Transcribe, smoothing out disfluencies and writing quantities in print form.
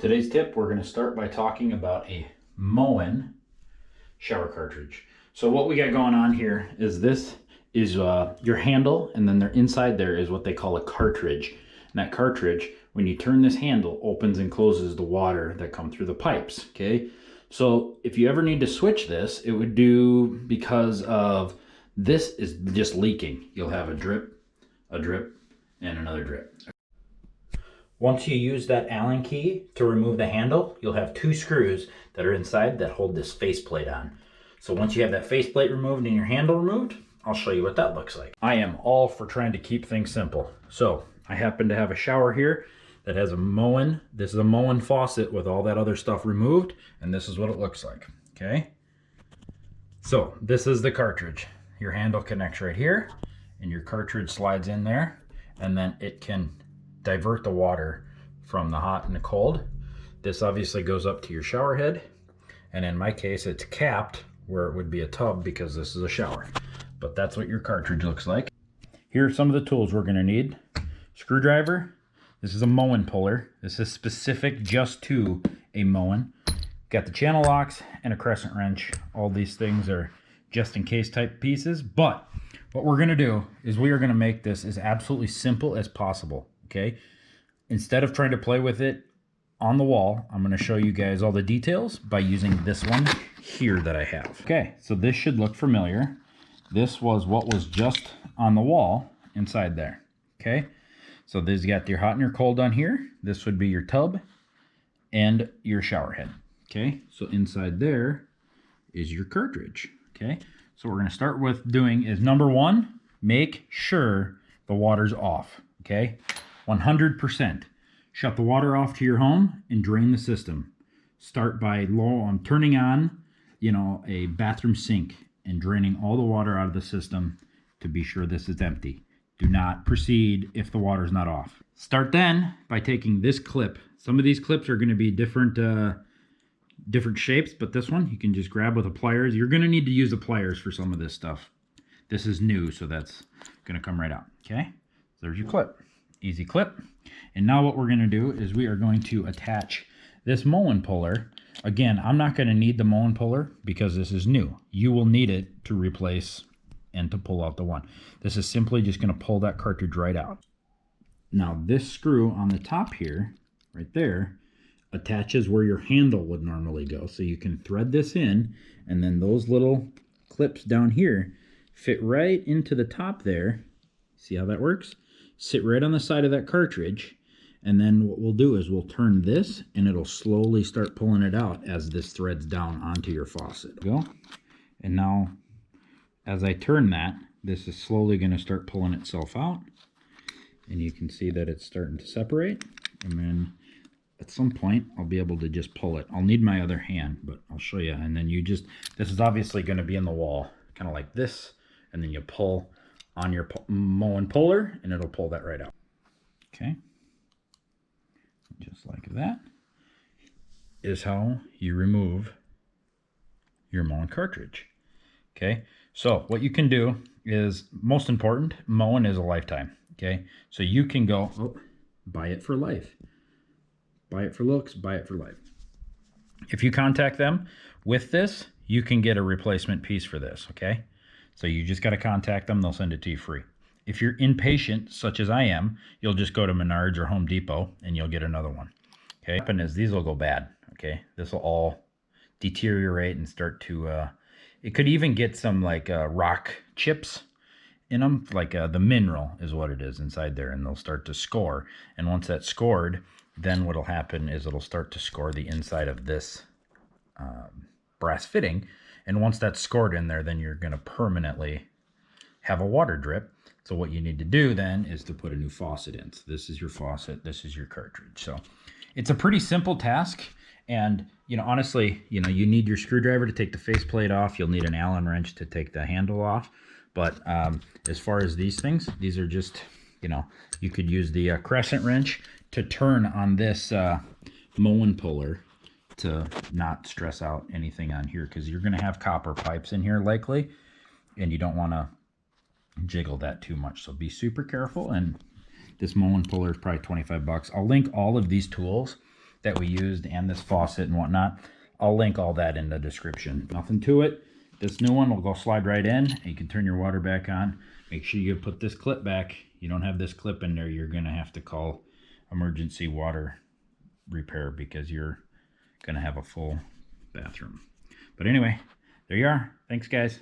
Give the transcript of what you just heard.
Today's tip, we're going to start by talking about a Moen shower cartridge. So what we got going on here is this is your handle, and then inside there is what they call a cartridge. And that cartridge, when you turn this handle, opens and closes the water that come through the pipes, okay? So if you ever need to switch this, it would do because of this is just leaking. You'll have a drip, and another drip. Once you use that Allen key to remove the handle, you'll have two screws that are inside that hold this faceplate on. So once you have that faceplate removed and your handle removed, I'll show you what that looks like. I am all for trying to keep things simple. So I happen to have a shower here that has a Moen. This is a Moen faucet with all that other stuff removed, and this is what it looks like, okay? So this is the cartridge. Your handle connects right here, and your cartridge slides in there, and then it can divert the water from the hot and the cold. This obviously goes up to your shower head, and in my case it's capped where it would be a tub because this is a shower. But that's what your cartridge looks like. Here are some of the tools we're going to need. Screwdriver. This is a Moen Puller. This is specific just to a Moen. Got the channel locks and a Crescent Wrench. All these things are just in case type pieces, but what we're going to do is we are going to make this as absolutely simple as possible. Okay, instead of trying to play with it on the wall, I'm going to show you guys all the details by using this one here that I have. Okay, so this should look familiar. This was what was just on the wall inside there. Okay, so this got your hot and your cold on here. This would be your tub and your shower head. Okay, so inside there is your cartridge. Okay, so what we're going to start with doing is number one, make sure the water's off. Okay, 100%. Shut the water off to your home and drain the system. Start by turning on, a bathroom sink and draining all the water out of the system to be sure this is empty. Do not proceed if the water's not off. Start then by taking this clip. Some of these clips are going to be different shapes, but this one you can just grab with the pliers. You're going to need to use the pliers for some of this stuff. This is new, so that's going to come right out. Okay, so there's your clip. Easy clip. And now what we're going to do is we are going to attach this Moen Puller. Again, I'm not going to need the Moen Puller because this is new. You will need it to replace and to pull out the one. This is simply just going to pull that cartridge right out. Now this screw on the top here, right there, attaches where your handle would normally go. So you can thread this in, and then those little clips down here fit right into the top there. See how that works? Sit right on the side of that cartridge, and then what we'll do is we'll turn this and it'll slowly start pulling it out as this threads down onto your faucet. Go. And now as I turn that, this is slowly going to start pulling itself out, and you can see that it's starting to separate, and then at some point I'll be able to just pull it. I'll need my other hand, but I'll show you. And then this is obviously going to be in the wall kind of like this, and then you pull on your Moen Puller and it'll pull that right out. Okay, just like that is how you remove your Moen cartridge. Okay, so what you can do is, most important, Moen is a lifetime. Okay, so you can go buy it for life, buy it for looks, buy it for life. If you contact them with this, you can get a replacement piece for this. Okay, so you just got to contact them. They'll send it to you free. If you're impatient, such as I am, you'll just go to Menards or Home Depot and you'll get another one. Okay, what happens is these will go bad. Okay, this will all deteriorate and start to, it could even get some like rock chips in them, like the mineral is what it is inside there, and they'll start to score. And once that's scored, then what'll happen is it'll start to score the inside of this brass fitting. And once that's scored in there, then you're going to permanently have a water drip. So what you need to do then is to put a new faucet in. So this is your faucet, this is your cartridge. So it's a pretty simple task. And, honestly, you need your screwdriver to take the faceplate off. You'll need an Allen wrench to take the handle off. But as far as these things, these are just, you could use the Crescent Wrench to turn on this Moen Puller to not stress out anything on here, because you're going to have copper pipes in here likely, and you don't want to jiggle that too much. So be super careful. And this Moen Puller is probably 25 bucks. I'll link all of these tools that we used and this faucet and whatnot. I'll link all that in the description. Nothing to it. This new one will go slide right in, and you can turn your water back on. Make sure you put this clip back. You don't have this clip in there, you're going to have to call emergency water repair because you're going to have a full bathroom. But anyway, there you are. Thanks, guys.